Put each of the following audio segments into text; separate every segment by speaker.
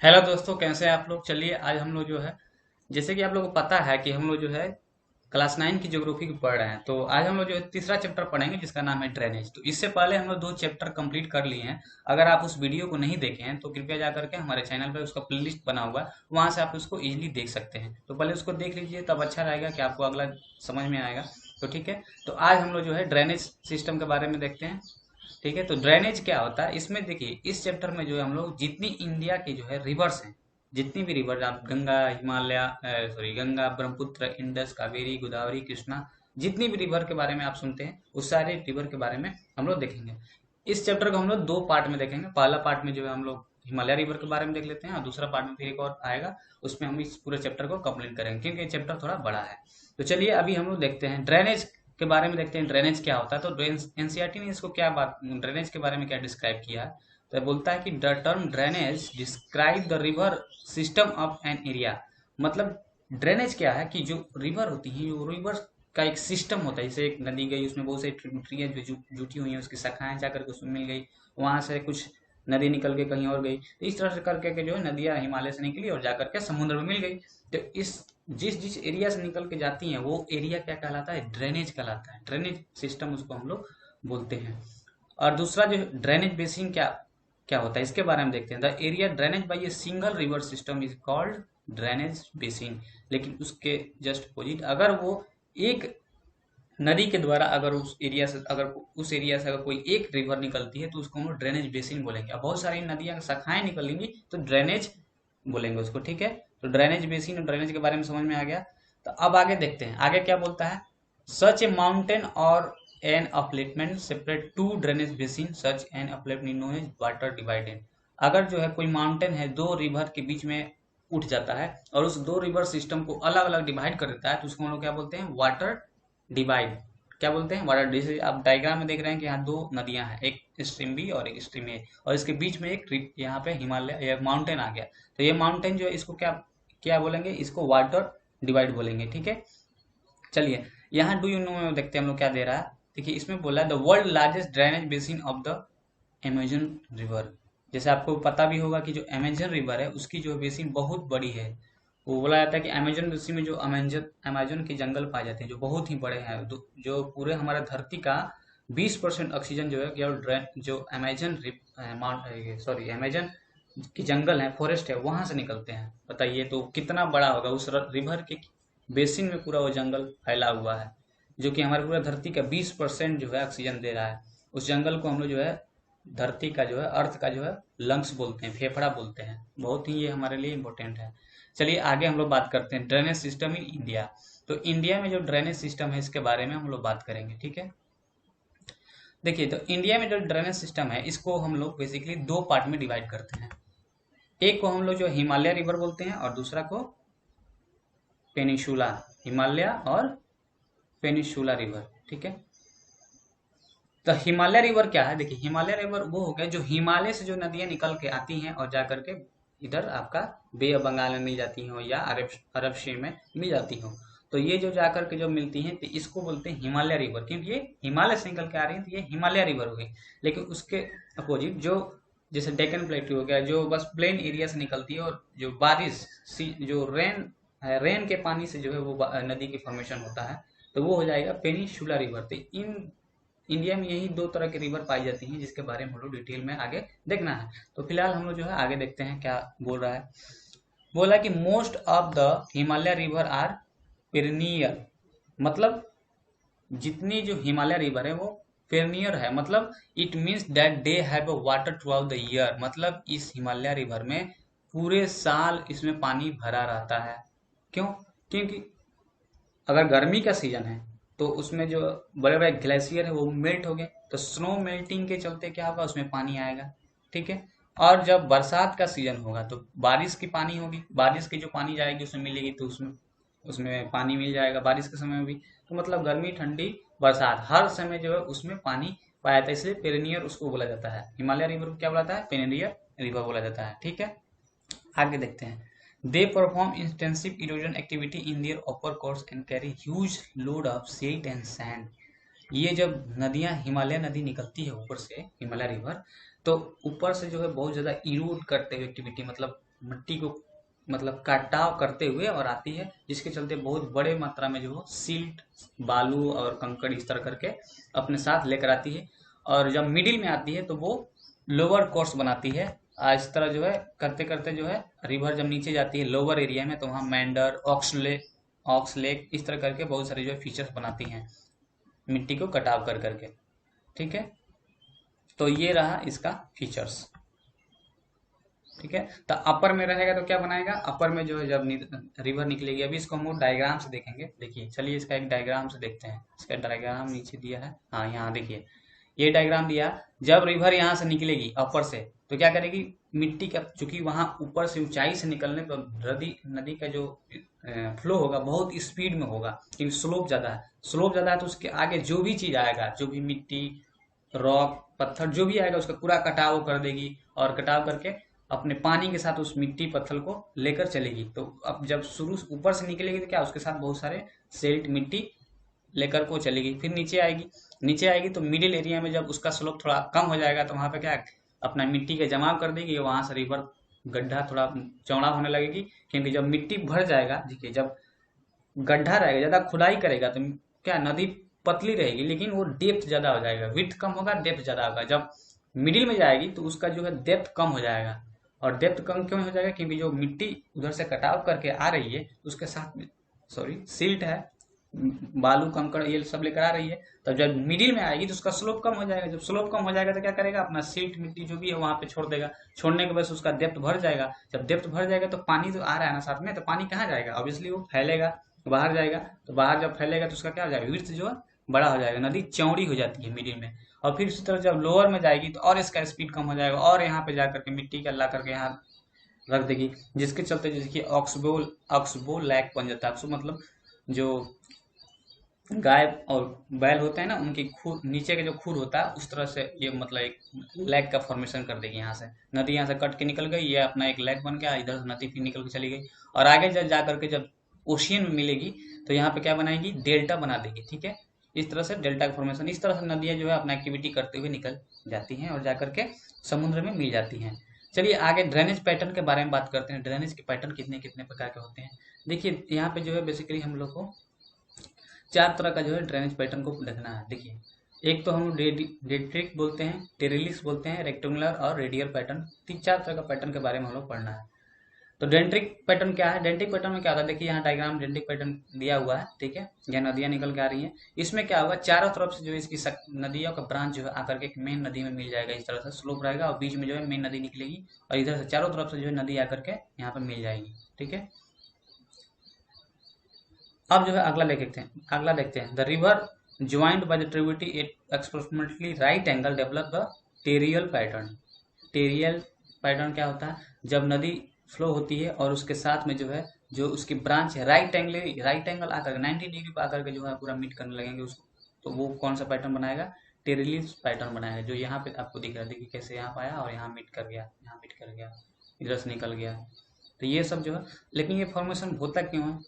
Speaker 1: Hello दोस्तों, कैसे हैं आप लोग। चलिए आज हम लोग जो है, जैसे कि आप लोगों को पता है कि हम लोग जो है क्लास 9 की ज्योग्राफी की पढ़ रहे हैं। तो आज हम लोग जो है तीसरा चैप्टर पढ़ेंगे जिसका नाम है ड्रेनेज। तो इससे पहले हम लोग दो चैप्टर कंप्लीट कर लिए हैं। अगर आप उस वीडियो को नहीं देखे हैं तो कृपया जा करके हमारे चैनल पर उसका प्लेलिस्ट बना हुआ है, वहां से आप उसको इजीली देख सकते हैं। तो पहले उसको देख लीजिए, तब अच्छा रहेगा कि आपको अगला समझ में आएगा। तो ठीक है, तो आज हम लोग जो है ड्रेनेज सिस्टम के बारे में देखते हैं। ठीक है, तो ड्रेनेज क्या होता है इसमें देखिए, इस चैप्टर में जो है हम लोग जितनी इंडिया की जो है रिवर्स हैं, जितनी भी रिवर आप गंगा हिमालय सॉरी गंगा ब्रह्मपुत्र इंडस कावेरी गोदावरी कृष्णा, जितनी भी रिवर के बारे में आप सुनते हैं उस सारे रिवर के बारे में हम लोग देखेंगे। इस चैप्टर को हम लोग दो पार्ट में देखेंगे। पहला पार्ट में जो है हम लोग हिमालय रिवर के बारे में देख लेते हैं, और दूसरा पार्ट में फिर एक और आएगा, उसमें हम इस पूरे चैप्टर को कंप्लीट करेंगे क्योंकि ये चैप्टर थोड़ा बड़ा है। तो चलिए अभी हम लोग देखते हैं ड्रेनेज के बारे में, देखते हैं ड्रेनेज क्या होता है। तो एनसीईआरटी ने इसको क्या बात, ड्रेनेज के बारे में क्या डिस्क्राइब किया है। तो बोलता है कि the term drainage describe the river system of an area. मतलब ड्रेनेज क्या है कि जो रिवर होती है, जो रिवर का एक सिस्टम होता है। जैसे एक नदी गई, उसमें बहुत सारी ट्रिब्यूटरी जो जुटी हुई है, उसकी शाखाएं जाकर के उसमें मिल गई, वहां से कुछ नदी निकल के कहीं और गई, तो इस तरह से करके के जो है नदियां हिमालय से निकली और जाकर के समुद्र में मिल गई। तो इस जिस जिस एरिया से निकल के जाती हैं वो एरिया क्या कहलाता है, ड्रेनेज कहलाता है। ड्रेनेज सिस्टम उसको हम लोग बोलते हैं। और दूसरा जो ड्रेनेज बेसिन क्या क्या होता है इसके बारे में देखते हैं। The area drainage by a single river system is called drainage basin. लेकिन उसके जस्ट अपोजिट, अगर वो एक नदी के द्वारा अगर उस एरिया से अगर कोई एक रिवर निकलती है तो उसको हम ड्रेनेज बेसिन बोलेंगे। अब बहुत सारी नदियां शाखाएं निकलेंगी तो ड्रेनेज बोलेंगे उसको। ठीक है, तो ड्रेनेज बेसिन और ड्रेनेज के बारे में समझ में आ गया। तो अब आगे देखते हैं आगे क्या बोलता है। सच ए माउंटेन और an upliftment separate to drainage basin, such an upliftment known as water divided. अगर जो है कोई माउंटेन है, दो रिवर के बीच में उठ जाता है और उस दो रिवर सिस्टम को अलग अलग डिवाइड कर देता है, तो उसको हम लोग क्या बोलते हैं, वाटर डिवाइड। क्या बोलते हैं, वाटर। जैसे आप डायग्राम में देख रहे हैं कि यहाँ दो नदियां हैं, एक स्ट्रीम बी और एक स्ट्रीम ए, और इसके बीच में एक यहाँ पे हिमालय या माउंटेन आ गया। तो ये माउंटेन जो है इसको क्या क्या बोलेंगे, इसको वाटर डिवाइड बोलेंगे। ठीक है, चलिए यहाँ डू यू नो में देखते हैं हम लोग क्या दे रहा है। देखिए इसमें बोला है the world largest drainage basin of the Amazon river. जैसे आपको पता भी होगा कि जो अमेजन रिवर है उसकी जो बेसिन बहुत बड़ी है। वो बोला जाता है कि अमेजन बेसिन में जो अमेजन अमेजन के जंगल पाए जाते हैं जो बहुत ही बड़े हैं, जो पूरे हमारे धरती का 20% ऑक्सीजन जो है केवल जो अमेजन सॉरी अमेजन के जंगल है, फॉरेस्ट है, वहां से निकलते हैं। बताइए तो कितना बड़ा होगा। उस रिवर के बेसिन में पूरा वो जंगल फैला हुआ है, जो कि हमारे पूरा धरती का 20% जो है ऑक्सीजन दे रहा है। उस जंगल को हम लोग जो है धरती का जो है, अर्थ का जो है लंग्स बोलते हैं, फेफड़ा बोलते हैं। बहुत ही ये हमारे लिए इम्पोर्टेंट है। चलिए आगे हम लोग बात करते हैं ड्रेनेज सिस्टम इन इंडिया। तो इंडिया में जो ड्रेनेज सिस्टम है इसके बारे में हम लोग बात करेंगे। ठीक है, देखिए तो इंडिया में जो ड्रेनेज सिस्टम है इसको हम लोग बेसिकली दो पार्ट में डिवाइड करते हैं। एक को हम लोग जो हिमालय रिवर बोलते हैं और दूसरा को पेनिशुला, हिमालय और पेनिशुला रिवर। ठीक है, तो हिमालय रिवर क्या है, देखिए हिमालय रिवर वो हो गया जो हिमालय से जो नदियां निकल के आती हैं और जाकर के इधर आपका बे ऑफ बंगाल में मिल जाती हो या अरब अरब सी में मिल जाती हो। तो ये जो जाकर के जो मिलती हैं तो इसको बोलते हैं हिमालय रिवर, क्योंकि ये हिमालय से निकल के आ रही है, तो ये हिमालय रिवर हो गई। लेकिन उसके अपोजिट जो जैसे डेक्कन प्लेटू हो गया, जो बस प्लेन एरिया से निकलती है और जो बारिश जो रेन के पानी से जो है वो नदी की फॉर्मेशन होता है, तो वो हो जाएगा पेनिसुला रिवर। तो इन इंडिया में यही दो तरह की रिवर पाई जाती हैं जिसके बारे में हम लोग डिटेल में आगे देखना है। तो फिलहाल हम लोग जो है आगे देखते हैं क्या बोल रहा है। बोला कि most of the Himalaya river are perennial. मतलब जितनी जो हिमालय रिवर है वो पेरनियर है। मतलब it means that they have water through out the year. मतलब इस हिमालय रिवर में पूरे साल इसमें पानी भरा रहता है। क्यों? क्योंकि अगर गर्मी का सीजन है तो उसमें जो बड़े बड़े ग्लेशियर है वो मेल्ट हो गए, तो स्नो मेल्टिंग के चलते क्या होगा, उसमें पानी आएगा। ठीक है, और जब बरसात का सीजन होगा तो बारिश की पानी होगी, बारिश की जो पानी जाएगी उसमें मिलेगी, तो उसमें उसमें पानी मिल जाएगा बारिश के समय में भी। तो मतलब गर्मी ठंडी बरसात हर समय जो है उसमें पानी पाया जाता है, इसलिए पेरिनियर उसको बोला जाता है। हिमालय रिवर को क्या बोला जाता है, पेरिनियर रिवर बोला जाता है। ठीक है, आगे देखते हैं। They perform intensive erosion activity in their upper course and carry huge load of silt and sand. ये जब नदियां, हिमालय नदी निकलती है ऊपर से, हिमालय रिवर, तो ऊपर से जो है बहुत ज्यादा इरोड करते हुए एक्टिविटी, मतलब मिट्टी को मतलब कटाव करते हुए और आती है, जिसके चलते बहुत बड़े मात्रा में जो सिल्ट, बालू और कंकड़ इस तरह करके अपने साथ लेकर आती है। और जब मिडिल में आती है तो वो लोअर कोर्स बनाती है। इस तरह जो है करते करते जो है रिवर जब नीचे जाती है लोअर एरिया में, तो वहाँ मैंडर, ऑक्स लेक इस तरह करके बहुत सारे जो है फीचर्स बनाती हैं मिट्टी को कटाव कर करके। ठीक है, तो ये रहा इसका फीचर्स। ठीक है, तो अपर में रहेगा तो क्या बनाएगा, अपर में जो है जब रिवर निकलेगी, अभी इसको हम डायग्राम से देखेंगे। देखिए चलिए इसका एक डायग्राम से देखते हैं। इसका डायग्राम नीचे दिया है, हाँ यहाँ देखिए ये डायग्राम दिया। जब रिवर यहाँ से निकलेगी अपर से तो क्या करेगी, मिट्टी का चूंकि वहां ऊपर से ऊंचाई से निकलने पर नदी नदी का जो फ्लो होगा बहुत स्पीड में होगा, क्योंकि स्लोप ज्यादा है। स्लोप ज्यादा है तो उसके आगे जो भी चीज आएगा, जो भी मिट्टी, रॉक, पत्थर जो भी आएगा उसका पूरा कटाव कर देगी, और कटाव करके अपने पानी के साथ उस मिट्टी पत्थर को लेकर चलेगी। तो अब जब शुरू ऊपर से निकलेगी तो क्या उसके साथ बहुत सारे सेल्ट मिट्टी लेकर को चलेगी, फिर नीचे आएगी। नीचे आएगी तो मिडिल एरिया में जब उसका स्लोप थोड़ा कम हो जाएगा तो वहां पे क्या अपना मिट्टी का जमाव कर देगी, वहां से रिवर गड्ढा थोड़ा चौड़ा होने लगेगी। क्योंकि जब मिट्टी भर जाएगा, देखिए जब गड्ढा रहेगा, ज्यादा खुदाई करेगा तो क्या नदी पतली रहेगी, लेकिन वो डेप्थ ज्यादा हो जाएगा, विड्थ कम होगा, डेप्थ ज्यादा होगा। जब मिडिल में जाएगी तो उसका जो है डेप्थ कम हो जाएगा। और डेप्थ कम क्यों हो जाएगा, क्योंकि जो मिट्टी उधर से कटाव करके आ रही है उसके साथ में सिल्ट है, बालू कंकड़ ये सब लेकर आ रही है। तो जब मिडिल में आएगी तो उसका स्लोप कम हो जाएगा। जब स्लोप कम हो जाएगा तो क्या करेगा, अपना सिल्ट मिट्टी जो भी है वहां पे छोड़ देगा। छोड़ने के बाद उसका डेप्थ भर जाएगा। जब डेप्थ भर जाएगा तो पानी तो आ रहा है ना साथ में, तो पानी कहाँ जाएगा, ऑब्वियसली वो फैलेगा, बाहर जाएगा। तो बाहर जब फैलेगा तो उसका क्या हो जाएगा, विड्थ जो है बड़ा हो जाएगा, नदी चौड़ी हो जाती है मिडिल में। और फिर इसी तरह जब लोअर में जाएगी तो और इसका स्पीड कम हो जाएगा, और यहाँ पे जाकर के मिट्टी का ला करके यहाँ रख देगी, जिसके चलते जैसे ऑक्सबो लैक बन जाता है। ऑक्सबो मतलब जो गाय और बैल होते हैं ना, उनकी खुर नीचे का जो खुर होता है उस तरह से ये मतलब एक लेग का फॉर्मेशन कर देगी। यहाँ से नदी यहाँ से कट के निकल गई, ये अपना एक लेग बन गया, इधर से नदी फिर निकल के चली गई। और आगे जब जा करके जब ओशियन में मिलेगी तो यहाँ पे क्या बनाएगी, डेल्टा बना देगी। ठीक है, इस तरह से डेल्टा का फॉर्मेशन, इस तरह से नदियां जो है अपना एक्टिविटी करते हुए निकल जाती हैं और जाकर के समुद्र में मिल जाती हैं। चलिए आगे ड्रेनेज पैटर्न के बारे में बात करते हैं। ड्रेनेज के पैटर्न कितने कितने प्रकार के होते हैं। देखिए यहाँ पे जो है बेसिकली हम लोग को चार तरह का जो है ड्रेनेज पैटर्न को देखना है। देखिए एक तो हम डेट्रिक बोलते हैं, टेरिलिस बोलते हैं, रेक्टेंगुलर और रेडियल पैटर्न। तीन चार तरह का पैटर्न के बारे में हम लोग पढ़ना है। तो डेंट्रिक पैटर्न क्या है, डेंट्रिक पैटर्न में क्या होता है, देखिए यहाँ डायग्राम डेंट्रिक पैटर्न दिया हुआ है। ठीक है, यह नदियां निकल के आ रही हैं। इसमें क्या होगा, चारों तरफ से जो है इसकी नदियों का ब्रांच जो है आकर के मेन नदी में मिल जाएगा। इस तरह से स्लोप रहेगा और बीच में जो है मेन नदी निकलेगी, और इधर से चारों तरफ से जो है नदी आकर के यहाँ पे मिल जाएगी। ठीक है, अब जो है अगला देखते हैं। The river joint by the tributary at approximately right angle develop the trellis pattern. Trellis pattern क्या होता है, जब नदी फ्लो होती है और उसके साथ में जो है जो उसकी ब्रांच है राइट एंगल आकर 90 डिग्री पर आकर के जो है पूरा मीट करने लगेंगे उसको, तो वो कौन सा पैटर्न बनाएगा, टेरिलिस पैटर्न बनाएगा। जो यहाँ पे आपको दिख रहा है, देखिए कैसे यहाँ पाया और यहाँ मीट कर गया, यहाँ मीट कर गया, इधर से निकल गया। तो ये सब जो है, लेकिन ये फॉर्मेशन होता क्यों है,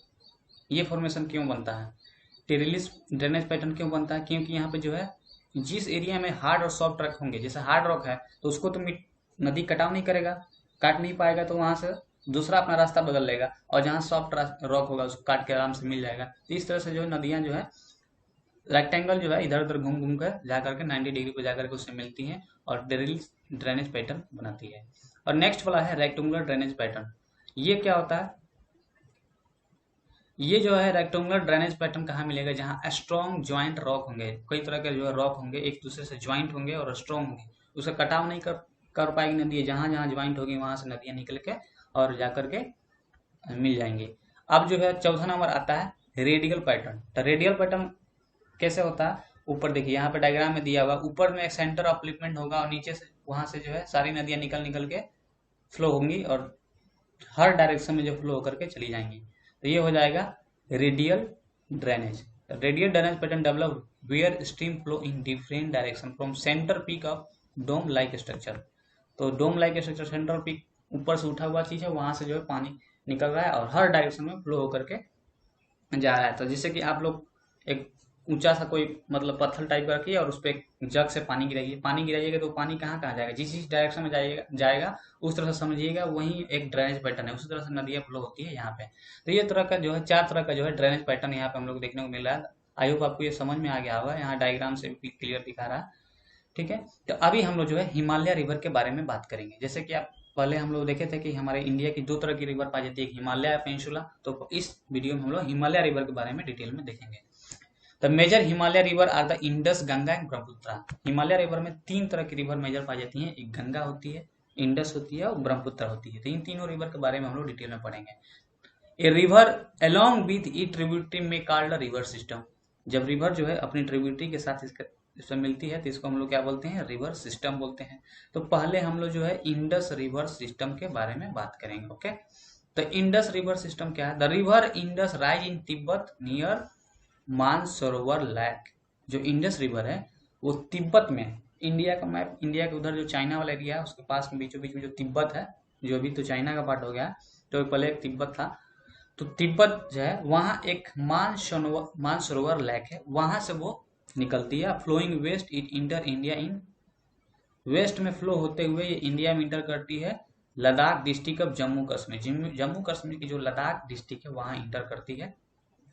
Speaker 1: ये फॉर्मेशन क्यों बनता है, टेरिलिस ड्रेनेज पैटर्न क्यों बनता है, क्योंकि यहाँ पे जो है जिस एरिया में हार्ड और सॉफ्ट रॉक होंगे, जैसे हार्ड रॉक है तो उसको तो नदी कटाव नहीं करेगा, काट नहीं पाएगा, तो वहां से दूसरा अपना रास्ता बदल लेगा, और जहाँ सॉफ्ट रॉक होगा उसको काट के आराम से मिल जाएगा। तो इस तरह से जो है नदियां जो है रेक्टेंगल जो है इधर उधर घूम घूम कर जाकर के 90 डिग्री पे जाकर के उससे मिलती हैं और टेरिलिस ड्रेनेज पैटर्न बनाती है। और नेक्स्ट वाला है रेक्टेंगुलर ड्रेनेज पैटर्न। ये क्या होता है, ये जो है रेक्टेंगुलर ड्रेनेज पैटर्न कहाँ मिलेगा, जहाँ स्ट्रॉन्ग ज्वाइंट रॉक होंगे, कई तरह के जो है रॉक होंगे एक दूसरे से ज्वाइंट होंगे और स्ट्रॉन्ग होंगे, उसका कटाव नहीं कर पाएगी नदी, जहाँ जहाँ ज्वाइंट होगी वहां से नदियां निकल के और जाकर के मिल जाएंगे। अब जो है चौथा नंबर आता है रेडियल पैटर्न। तो रेडियल पैटर्न कैसे होता है, ऊपर देखिए यहाँ पे डायग्राम में दिया हुआ, ऊपर में एक सेंटर ऑफ लिफ्टमेंट होगा और नीचे से वहां से जो है सारी नदियां निकल निकल के फ्लो होंगी और हर डायरेक्शन में जो फ्लो होकर के चली जाएंगी। तो ये हो जाएगा radial drainage. Radial drainage pattern develop where stream flow in different direction from centre peak of dome like structure. तो dome like structure central peak ऊपर से उठा हुआ चीज है, वहां से जो है पानी निकल रहा है और हर डायरेक्शन में फ्लो होकर के जा रहा है। तो जैसे कि आप लोग एक ऊंचा सा कोई मतलब पत्थर टाइप का रखिए और उस पर जग से पानी गिराइए। पानी गिराइएगा तो पानी कहाँ कहाँ जाएगा, जिस जिस डायरेक्शन में जाएगा जाएगा उस तरह से समझिएगा, वही एक ड्रेनेज पैटर्न है। उसी तरह से नदियाँ फ्लो होती है यहाँ पे। तो ये तरह का जो है 4 तरह का जो है ड्रेनेज पैटर्न यहाँ पे हम लोग देखने को मिल रहा है। आई होप आपको ये समझ में आ गया होगा, यहाँ डायग्राम से भी क्लियर दिखा रहा है। ठीक है, तो अभी हम लोग जो है हिमालय रिवर के बारे में बात करेंगे। जैसे कि आप पहले हम लोग देखे थे कि हमारे इंडिया की 2 तरह की रिवर पाई जाती है, एक हिमालय पेंसुला। तो इस वीडियो में हम लोग हिमालय रिवर के बारे में डिटेल में देखेंगे। The major Himalaya river are the Indus, Ganga and Brahmaputra. Himalaya river में 3 तरह की रिवर मेजर पाई जाती हैं, एक गंगा होती है, इंडस होती है और ब्रह्मपुत्र होती है। तो इन तीनों रिवर के बारे में हम लोग डिटेल में पढ़ेंगे। A river along with E tributary में कॉल्ड रिवर सिस्टम। जब रिवर जो है अपनी ट्रिब्यूटरी के साथ इसमें मिलती है तो इसको हम लोग क्या बोलते हैं, रिवर सिस्टम बोलते हैं। तो पहले हम लोग जो है इंडस रिवर सिस्टम के बारे में बात करेंगे। ओके, तो इंडस रिवर सिस्टम क्या है? The river Indus rise in Tibet near Mansarovar lake. जो इंडस रिवर है वो तिब्बत में, इंडिया का मैप, इंडिया के उधर जो चाइना वाला एरिया है उसके पास में बीचों बीच में जो तिब्बत है, जो अभी तो चाइना का पार्ट हो गया, तो पहले एक तिब्बत था। तो तिब्बत जो है वहाँ एक मानसरोवर लेक है, वहां से वो निकलती है। Flowing west it enter India in, west में फ्लो होते हुए ये इंडिया में इंटर करती है लद्दाख डिस्ट्रिक्ट ऑफ जम्मू कश्मीर। जम्मू कश्मीर की जो लद्दाख डिस्ट्रिक्ट है वहां इंटर करती है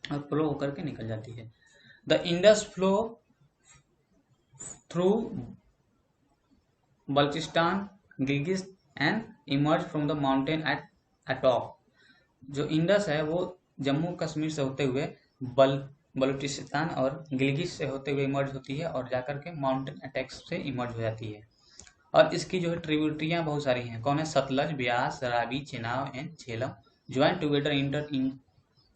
Speaker 1: और फ्लो होकर के निकल जाती है। The Indus flow through Baluchistan, Gilgit and emerge from the mountain at Attock. जो इंडस है वो जम्मू कश्मीर से होते हुए बलूचिस्तान और गिलगित से होते हुए इमर्ज होती है और जाकर के माउंटेन अटैक्स से इमर्ज हो जाती है। और इसकी जो है ट्रिब्यूटरियां बहुत सारी हैं। कौन है? Sutlej, Beas, Ravi, Chenab and Jhelum join together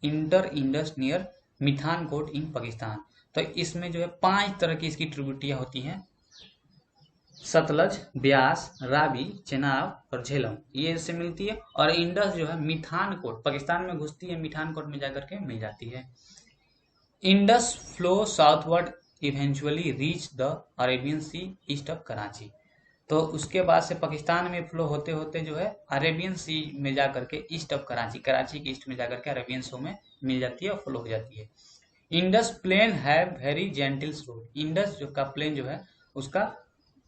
Speaker 1: enter Indus near Mithankot in Pakistan. तो इसमें जो है 5 तरह की इसकी ट्रिब्यूटरियां होती हैं, सतलज, ब्यास, रावी, चेनाब और झेलम, ये इससे मिलती है। और इंडस जो है मिठानकोट पाकिस्तान में घुसती है, मिठानकोट में जाकर के मिल जाती है। Indus flow southward eventually reach the Arabian Sea east of Karachi. तो उसके बाद से पाकिस्तान में फ्लो होते होते जो है अरेबियन सी में जाकर के ईस्ट ऑफ कराची, कराची के ईस्ट में जाकर के अरेबियन सी में मिल जाती है और फ्लो हो जाती है। Indus plain have very gentle slope. Indus जो का प्लेन जो है उसका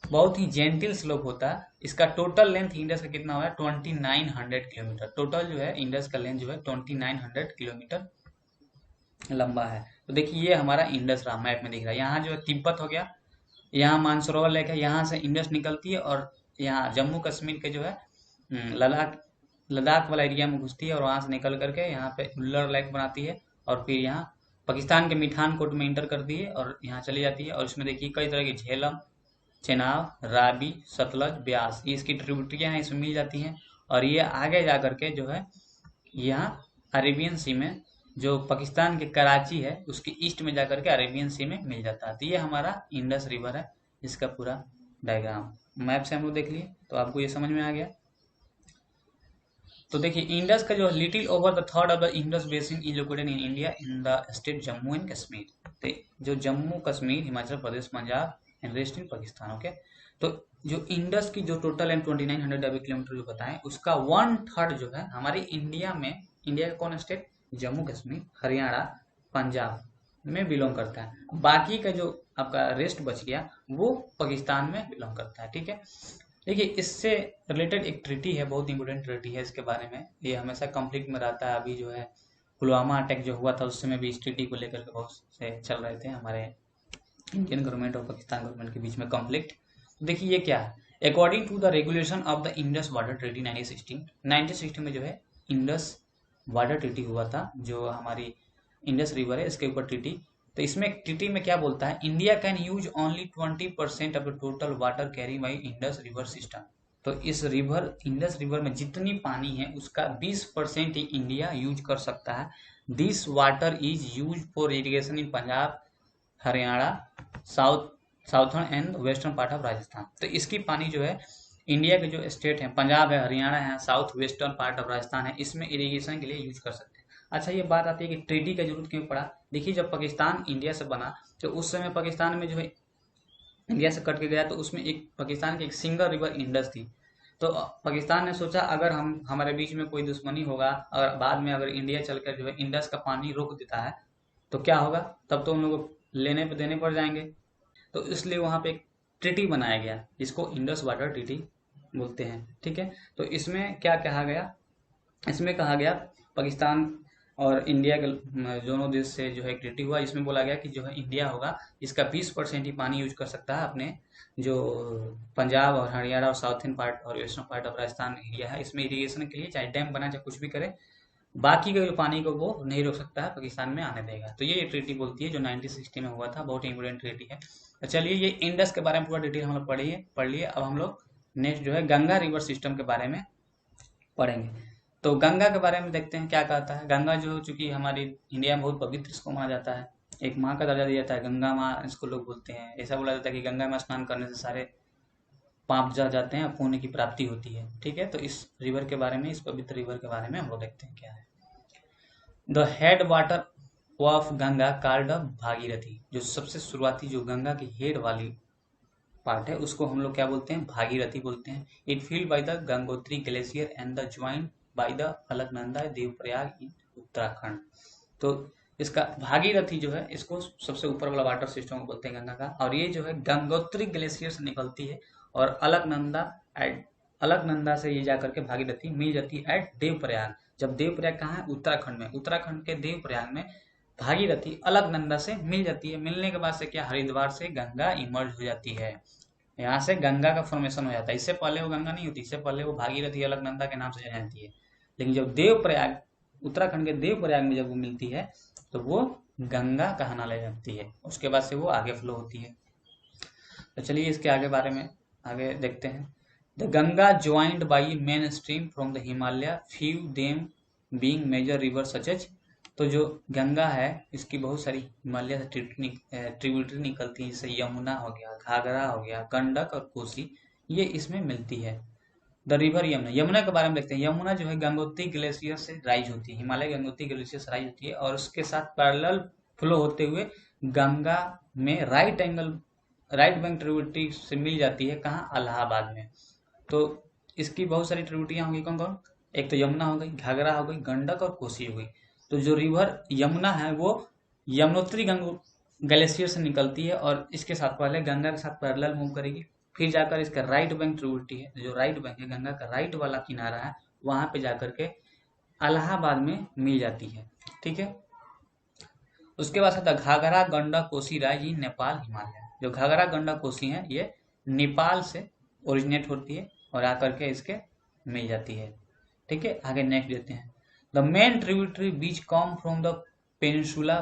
Speaker 1: बहुत ही जेंटल स्लोप होता है। इसका टोटल लेंथ इंडस का कितना हुआ है? 2900 किलोमीटर। टोटल जो है इंडस का लेंथ जो है 2900 किलोमीटर लंबा है। तो देखिए ये हमारा इंडस रहा, मैप में दिख रहा है। यहाँ जो है तिब्बत हो गया, यहाँ मानसरोवर लेक है, यहाँ से इंडस निकलती है और यहाँ जम्मू कश्मीर के जो है लद्दाख वाला एरिया में घुसती है और वहां से निकल करके यहाँ पे उल्लर लेक बनाती है और फिर यहाँ पाकिस्तान के मिठानकोट में इंटर करती है और यहाँ चली जाती है। और इसमें देखिए कई तरह की झेलम, चेनाब, रावी, सतलज, ब्यास, ये इसकी ट्रिब्यूटरियां हैं, इसमें मिल जाती हैं। और ये आगे जा करके जो है यहाँ अरेबियन सी में, जो पाकिस्तान के कराची है उसके ईस्ट में जाकर के अरेबियन सी में मिल जाता है। तो ये हमारा इंडस रिवर है, इसका पूरा डायग्राम मैप से हम लोग देख लिए, तो आपको ये समझ में आ गया। तो देखिए इंडस का जो little over the third of the Indus basin is located in India in the state Jammu and Kashmir. तो जो Jammu Kashmir, Himachal Pradesh, Punjab and rest in Pakistan. Okay, तो जो इंडस की जो टोटल एंड 2900 किलोमीटर जो बताएं उसका 1/3 जो है हमारी इंडिया में, इंडिया का कौन स्टेट? जम्मू कश्मीर, हरियाणा, पंजाब में बिलोंग करता है। बाकी का जो आपका रेस्ट बच गया वो पाकिस्तान में बिलोंग करता है। ठीक है, देखिए इससे रिलेटेड एक ट्रीटी है, बहुत इंपोर्टेंट ट्रीटी है इसके बारे में, ये हमेशा कॉन्फ्लिक्ट में रहता है। अभी जो है पुलवामा अटैक जो हुआ था उस समय भी इस ट्रीटी को लेकर के बहुत से चल रहे थे हमारे इंडियन गवर्नमेंट और पाकिस्तान गवर्नमेंट के बीच में कॉन्फ्लिक्ट। देखिए ये क्या है? According to the regulation of the Indus water treaty 1960 में जो है इंडस वाटर ट्रीटी हुआ था, जो हमारी इंडस रिवर है इसके ऊपर ट्रीटी। तो इसमें ट्रीटी में क्या बोलता है? India can use only 20% of the total water carry by Indus river system. तो इस रिवर, इंडस रिवर में जितनी पानी है उसका 20% ही इंडिया यूज कर सकता है। This water is use for irrigation in Punjab, Haryana, southern and western part of Rajasthan. तो इसकी पानी जो है इंडिया के जो स्टेट हैं, पंजाब है, हरियाणा है, south western part of Rajasthan है, इसमें इरिगेशन के लिए यूज कर सकते हैं। अच्छा ये बात आती है कि ट्रीटी का जरूरत क्यों पड़ा? देखिए जब पाकिस्तान इंडिया से बना तो उस समय पाकिस्तान में जो है इंडिया से कट के गया तो उसमें एक पाकिस्तान की एक सिंगल रिवर इंडस थी। तो पाकिस्तान ने सोचा अगर हमारे बीच में कोई दुश्मनी होगा और बाद में अगर इंडिया चलकर जो है इंडस का पानी रोक देता है तो क्या होगा? तब तो उन लोगों को लेने पे देने पड़ जाएंगे। तो इसलिए वहां पे एक ट्रीटी बनाया गया जिसको इंडस वाटर ट्रीटी बोलते हैं। ठीक है, तो इसमें क्या कहा गया, इसमें कहा गया पाकिस्तान और इंडिया के दोनों देश से जो है ट्रीटी हुआ। इसमें बोला गया कि जो है इंडिया होगा इसका 20% ही पानी यूज कर सकता है अपने जो पंजाब और हरियाणा और साउथर्न पार्ट और western part of Rajasthan area है, इसमें इरिगेशन के लिए चाहे डैम बना चाहे कुछ भी करे, बाकी के जो पानी को वो नहीं रोक सकता है, पाकिस्तान में आने देगा। तो ये ट्रीटी बोलती है जो 1960 में हुआ था, बहुत इंपोर्टेंट ट्रीटी है। तो चलिए ये इंडस के बारे में पूरा डिटेल हम लोग पढ़ लिए। अब हम लोग नेक्स्ट जो है गंगा रिवर सिस्टम के बारे में पढ़ेंगे। तो गंगा के बारे में देखते हैं क्या कहता है। गंगा जो चूंकि हमारी इंडिया में बहुत पवित्र इसको माना जाता है, एक माँ का दर्जा दिया जाता है, गंगा माँ इसको लोग बोलते हैं। ऐसा बोला जाता है कि गंगा में स्नान करने से सारे पाप जा जाते हैं, पुण्य की प्राप्ति होती है। ठीक है, तो इस रिवर के बारे में, इस पवित्र रिवर के बारे में हम लोग देखते हैं क्या है। The head water of Ganga called Bhagirathi, जो सबसे शुरुआती जो गंगा की हेड वाली पार्ट है उसको हम लोग क्या बोलते हैं, भागीरथी बोलते हैं। It field by the Gangotri glacier and the joint by the Alaknanda Devprayag in Uttarakhand. तो इसका भागीरथी जो है इसको सबसे ऊपर वाला वाटर सिस्टम बोलते हैं गंगा का, और ये जो है गंगोत्री ग्लेशियर से निकलती है और अलकनंदा से ये जाकर के भागीरथी मिल जाती है एट देवप्रयाग। जब देवप्रयाग कहाँ है, उत्तराखंड में, उत्तराखंड के देवप्रयाग में भागीरथी अलकनंदा से मिल जाती है। मिलने के बाद से क्या, हरिद्वार से गंगा इमर्ज हो जाती है, यहाँ से गंगा का फॉर्मेशन हो जाता है। इससे पहले वो गंगा नहीं होती, इससे पहले वो भागीरथी अलकनंदा के नाम से जानी जाती है। लेकिन जब देवप्रयाग, उत्तराखंड के देवप्रयाग में जब वो मिलती है तो वो गंगा कहना ले जाती है, उसके बाद से वो आगे फ्लो होती है। तो चलिए इसके आगे बारे में आगे देखते हैं। The Ganga joined by main stream from the Himalaya, few them being major river such as. तो जो गंगा है इसकी बहुत सारी हिमालय से ट्रिब्यूटरी निकलती है, जैसे यमुना हो गया, घाघरा हो गया, गंडक और कोसी, ये इसमें मिलती है। द रिवर यमुना, यमुना के बारे में देखते हैं। यमुना जो है गंगोत्री ग्लेशियर से राइज होती है, हिमालय गंगोत्री ग्लेशियर से राइज होती है और उसके साथ पैरेलल फ्लो होते हुए गंगा में राइट बैंक ट्रिब्यूटरी से मिल जाती है, कहाँ, इलाहाबाद में। तो इसकी बहुत सारी ट्रिब्यूटरियां होंगी, कौन कौन, एक तो यमुना हो गई, घाघरा हो गई, गंडक और कोसी हो गई। तो जो रिवर यमुना है वो यमुनोत्री ग्लेशियर से निकलती है और इसके साथ पहले गंगा के साथ पैरेलल मूव करेगी, फिर जाकर इसका राइट बैंक ट्रिब्यूटरी है, जो राइट बैंक है गंगा का राइट वाला किनारा है, वहां पे जाकर के इलाहाबाद में मिल जाती है। ठीक है, उसके बाद आता घाघरा, गंडक, कोसी राइज इन नेपाल हिमालय। जो घाघरा, गंडक, कोसी है ये नेपाल से ओरिजिनेट होती है और आकर के इसके मिल जाती है। ठीक है, आगे नेक्स्ट देते हैं। The main tributary which come from the peninsula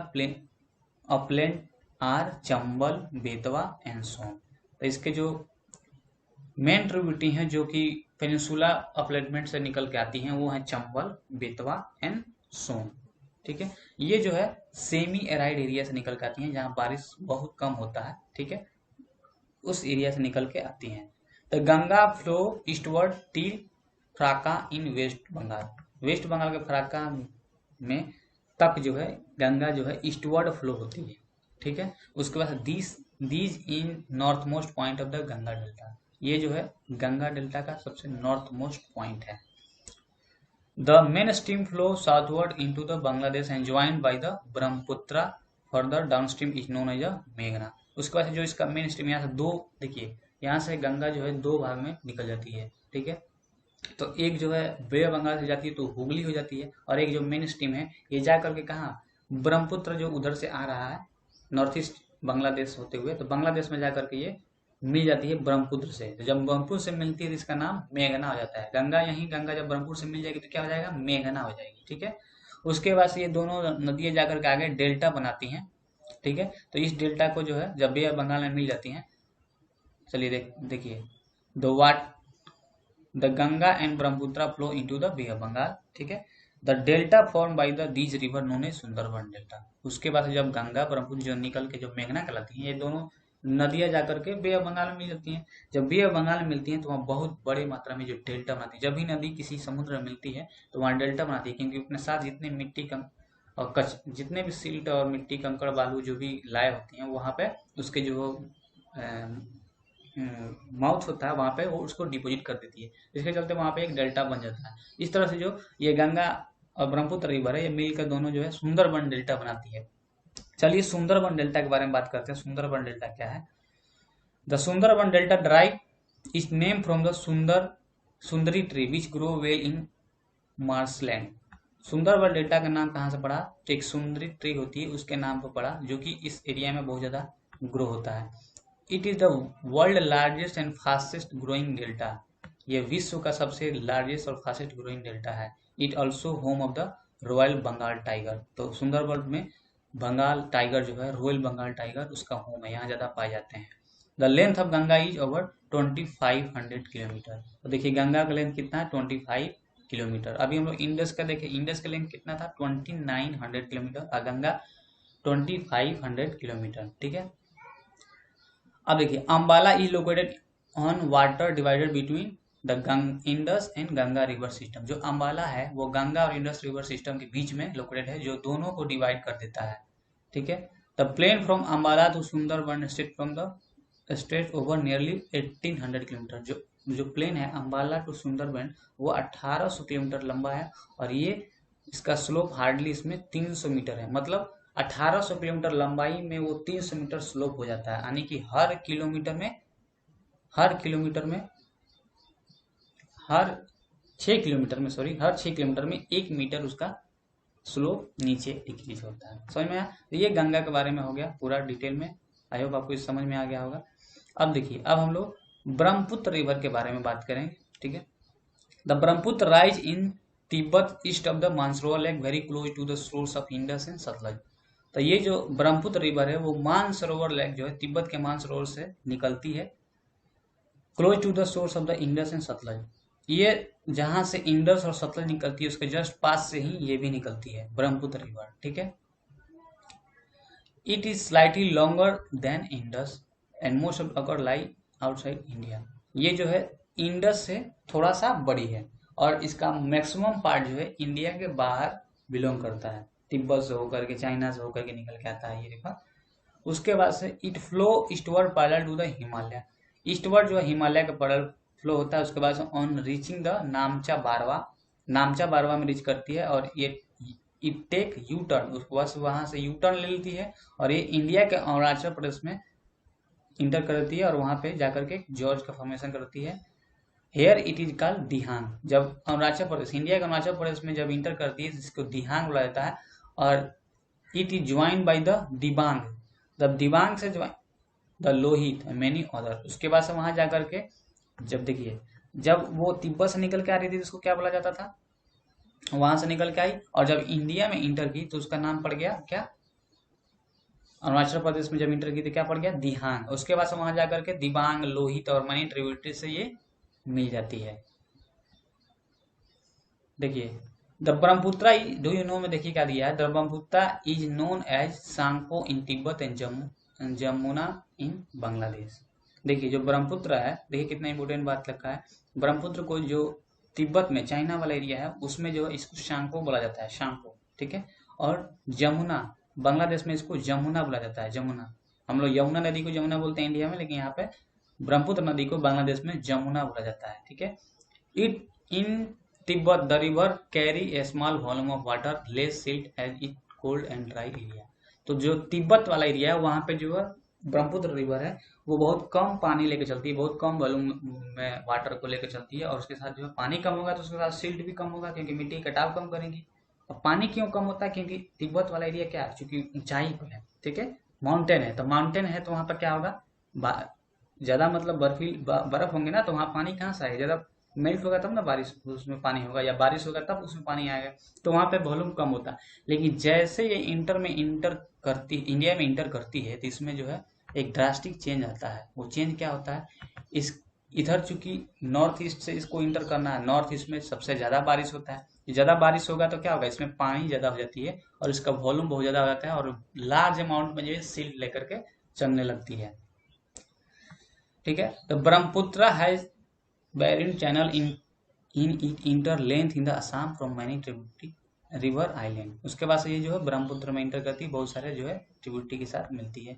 Speaker 1: upland are Chambal, Betwa and Son. तो इसके जो मेन ट्रिब्यूटरी हैं जो कि पेनिनसुला अपलैंडमेंट से निकल के आती हैं वो है चंबल, बेतवा एंड सोन। ठीक है, ये जो है सेमी एराइड एरिया से निकल के आती हैं जहाँ बारिश बहुत कम होता है। ठीक है, उस एरिया से निकल के आती हैं। The Ganga flow eastward till Farakka in West Bengal. West Bengal के फराक्का में तक जो है गंगा जो है ईस्टवर्ड फ्लो होती है। ठीक है, उसके बाद these in north most point of the Ganga delta. ये जो है गंगा डेल्टा का सबसे नॉर्थ मोस्ट पॉइंट है। The main stream flow southward into the Bangladesh and joined by the Brahmaputra, further downstream is known as मेघना। उसके बाद जो इसका मेन स्ट्रीम यहाँ से दो, देखिए यहाँ से गंगा जो है दो भाग में निकल जाती है। ठीक है, तो एक जो है बे बंगाल से जाती है तो हुगली हो जाती है, और एक जो मेन स्ट्रीम है ये जा करके कहाँ, ब्रह्मपुत्र जो उधर से आ रहा है नॉर्थ ईस्ट बांग्लादेश होते हुए, तो बांग्लादेश में जाकर के ये मिल जाती है ब्रह्मपुत्र से। तो जब ब्रह्मपुत्र से मिलती है तो इसका नाम मेघना हो जाता है। गंगा जब ब्रह्मपुत्र से मिल जाएगी तो क्या हो जाएगा, मेघना हो जाएगी। ठीक है, उसके बाद से ये दोनों नदियां जाकर के आगे डेल्टा बनाती हैं। ठीक है, तो इस डेल्टा को जो है जब बे बंगाल में मिल जाती हैं, चलिए देखिए, the Ganga and Brahmaputra flow into the Bay of Bengal. ठीक है, the delta form by the these river known as Sundarban delta. उसके बाद जब गंगा ब्रह्मपुत्र जो निकल के जो मेघना कहलाती है, ये दोनों नदियां जाकर के बे ऑफ बंगाल में मिल जाती हैं। जब बे ऑफ बंगाल में मिलती हैं तो वहाँ बहुत बड़े मात्रा में जो डेल्टा बनाती है। जब भी नदी किसी समुद्र में मिलती है तो वहाँ डेल्टा बनाती है, क्योंकि अपने साथ जितने मिट्टी और जितने भी सिल्ट और मिट्टी, कंकड़, बालू जो भी लाए होती हैं वहाँ पे उसके जो माउथ होता है वहाँ पे वो उसको डिपोजिट कर देती है, इसके चलते वहाँ पे एक डेल्टा बन जाता है। इस तरह से जो ये गंगा और ब्रह्मपुत्र रिवर है ये मिलकर दोनों जो है सुंदरबन डेल्टा बनाती है। चलिए सुंदरबन डेल्टा के बारे में बात करते हैं। सुंदरबन डेल्टा क्या है? The Sundarban delta drive is name from the Sundari tree which grow well in marshland. Sundarban delta का नाम कहाँ से पड़ा? तो एक सुंदरी ट्री होती है उसके नाम पर पड़ा, जो कि इस एरिया में बहुत ज्यादा ग्रो होता है। It is the world largest and fastest growing delta. ये विश्व का सबसे लार्जेस्ट और फास्टेस्ट ग्रोइंग डेल्टा है। It also home of the royal Bengal tiger. तो सुंदरबन में बंगाल टाइगर जो है, रॉयल बंगाल टाइगर, उसका होम है, यहाँ ज्यादा पाए जाते हैं। The length of Ganga is over 2500 kilometre. तो देखिए गंगा का लेंथ कितना है? 25 किलोमीटर। अभी हम लोग इंडस का देखें, इंडस का लेंथ कितना था? 2900 किलोमीटर, और गंगा 2500 किलोमीटर। ठीक है। अब देखिए Ambala is located on water divided between the Indus and Ganga river system. जो अम्बाला है वो गंगा और इंडस रिवर सिस्टम के बीच में लोकेटेड है, जो दोनों को डिवाइड कर देता है। ठीक है। The plain from Ambala to Sundarban state from the stretch over nearly 1800 kilometre. जो प्लेन है अम्बाला टू सुंदरबन वो 1800 किलोमीटर लंबा है, और ये इसका स्लोप हार्डली इसमें 300 मीटर है। मतलब 1800 किलोमीटर लंबाई में वो 300 मीटर स्लोप हो जाता है, यानी कि हर किलोमीटर में हर 6 किलोमीटर में 1 मीटर उसका स्लोप नीचे डिक्रीज होता है। समझ में आया? तो ये गंगा के बारे में हो गया पूरा डिटेल में। आई होप आपको इस समझ में आ गया होगा। अब देखिए, अब हम लोग ब्रह्मपुत्र रिवर के बारे में बात करेंगे। ठीक है। The Brahmaputra rise in Tibet east of the Mansarovar lake very close to the source of Indus and Sutlej. तो ये जो ब्रह्मपुत्र रिवर है वो मानसरोवर लेक जो है तिब्बत के मानसरोवर से निकलती है, close to the source of the Indus and Sutlej. ये जहां से इंडस और सतलज निकलती है उसके जस्ट पास से ही ये भी निकलती है ब्रह्मपुत्र रिवर। ठीक है। It is slightly longer than Indus and most of occur lie outside India. ये जो है इंडस से थोड़ा सा बड़ी है, और इसका मैक्सिमम पार्ट जो है इंडिया के बाहर बिलोंग करता है। तिब्बत से होकर के, चाइना से होकर के निकल के आता है ये रिवर। उसके बाद से it flow eastward parallel to the Himalaya. Eastward जो हिमालय का पैरेलल फ्लो होता है। उसके बाद से ऑन रीचिंग द नामचा बारवा में रीच करती है, और ये इट टेक यू टर्न, उसके बाद वहां से यू टर्न ले लेती है, और ये इंडिया के अरुणाचल प्रदेश में इंटर करती है, और वहां पे जाकर के जॉर्ज का फॉर्मेशन करती है। हेयर इट इज कॉल्ड दिहांग। जब अरुणाचल प्रदेश, इंडिया के अरुणाचल प्रदेश में जब इंटर करती है जिसको दिहांग बोला जाता है, और it is join by the Dibang. जब दिबांग से join the Lohit many other. उसके बाद से वहां जाकर के, जब देखिए जब वो तिब्बत से निकल के आ रही थी उसको क्या बोला जाता था? वहां से निकल के आई, और जब इंडिया में इंटर की तो उसका नाम पड़ गया क्या? अरुणाचल प्रदेश में जब इंटर की तो क्या पड़ गया? दिहांग। उसके बाद से वहां जाकर के दिबांग, लोहित और मनी ट्रिब्यूटरी से ये मिल जाती है। देखिए the Brahmaputra, do you know में देखिए क्या दिया है? The Brahmaputra is known as Tsangpo in Tibet and Jamuna in Bangladesh. देखिए जो ब्रह्मपुत्र है, देखिए कितना इंपोर्टेंट बात लिखा है। ब्रह्मपुत्र को जो तिब्बत में, चाइना वाला एरिया है, उसमें जो है इसको शांगपो बोला जाता है, शांगपो। ठीक है। और जमुना, बांग्लादेश में इसको जमुना बोला जाता है, जमुना। हम लोग यमुना नदी को जमुना बोलते हैं इंडिया में, लेकिन यहाँ पे ब्रह्मपुत्र नदी को बांग्लादेश में जमुना बोला जाता है। ठीक है। It in Tibet the river carry a small volume of water less silt as it cold and dry area. तो जो तिब्बत वाला एरिया है वहां पे जो है ब्रह्मपुत्र रिवर है वो बहुत कम पानी लेके चलती है, बहुत कम वॉल्यूम में वाटर को लेकर चलती है, और उसके साथ जो है पानी कम होगा तो उसके साथ सिल्ट भी कम होगा, क्योंकि मिट्टी कटाव कम करेंगी। और पानी क्यों कम होता है? क्योंकि तिब्बत वाला एरिया क्या है, चूंकि ऊंचाई पर है। ठीक है। माउंटेन है, तो माउंटेन है तो वहां पर क्या होगा? ज्यादा मतलब बर्फ होंगे ना, तो वहां पानी कहाँ से आएगा? ज्यादा मेल्ट होगा तब ना बारिश उसमें पानी होगा, या बारिश होगा तब उसमें पानी आएगा। तो वहां पे वॉल्यूम कम होता है। लेकिन जैसे ये इंडिया में इंटर करती है, तो इसमें जो है एक ड्रास्टिक चेंज आता है। वो चेंज क्या होता है? इस इधर चूंकि नॉर्थ ईस्ट से इसको इंटर करना है, नॉर्थ ईस्ट में सबसे ज्यादा बारिश होता है। ज्यादा बारिश होगा तो क्या होगा? इसमें पानी ज्यादा हो जाती है, और इसका वॉल्यूम बहुत ज्यादा हो जाता है, और लार्ज अमाउंट में जो है सिल्ट लेकर के चलने लगती है। ठीक है। तो Brahmaputra has Barren channel in it inter length in the Assam from many tributary river island। उसके बाद से ये जो है ब्रह्मपुत्र में इंटर करती है, बहुत सारे जो है ट्रिब्यूटरी के साथ मिलती है।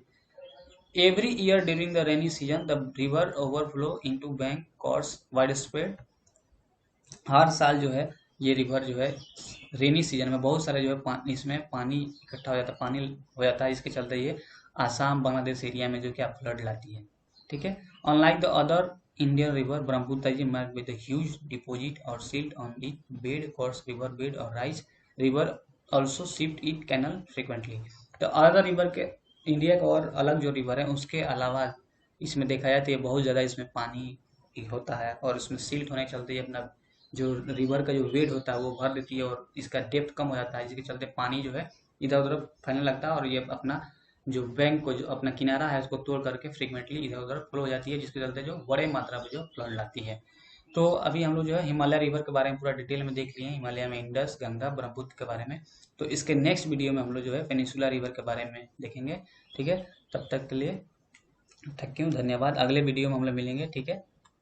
Speaker 1: Every year during the rainy season the river overflow into bank course widespread. हर साल जो है ये रिवर जो है रेनी सीजन में बहुत सारे जो है पानी, इसमें पानी इकट्ठा हो जाता है, पानी हो जाता है, इसके चलते ये आसाम बांग्लादेश एरिया में जो क्या फ्लड लाती है। ठीक है। Unlike the other Indian river, Brahmaputra is marked with huge deposit और silt on it bed course river bed और rise river also shift it canal frequently. तो अदर रिवर के, इंडिया का और अलग जो रिवर है उसके अलावा इसमें देखा जाए तो ये बहुत ज़्यादा इसमें पानी होता है, और इसमें सिल्ट होने के चलते ये अपना जो रिवर का जो वेट होता है वो भर देती है, और इसका डेप्थ कम हो जाता है, जिसके चलते पानी जो है इधर उधर फैलने लगता है, और ये अपना जो बैंक को, जो अपना किनारा है उसको तोड़ करके फ्रीक्वेंटली इधर उधर फ्लो हो जाती है, जिसके चलते जो बड़े मात्रा में जो फ्लड लाती है। तो अभी हम लोग जो है हिमालय रिवर के बारे में पूरा डिटेल में देख लिए हैं, हिमालय में इंडस, गंगा, ब्रह्मपुत्र के बारे में। तो इसके नेक्स्ट वीडियो में हम लोग जो है पेनिसुला रिवर के बारे में देखेंगे। ठीक है। तब तक के लिए थैंक यू, धन्यवाद। अगले वीडियो में हम लोग मिलेंगे। ठीक है।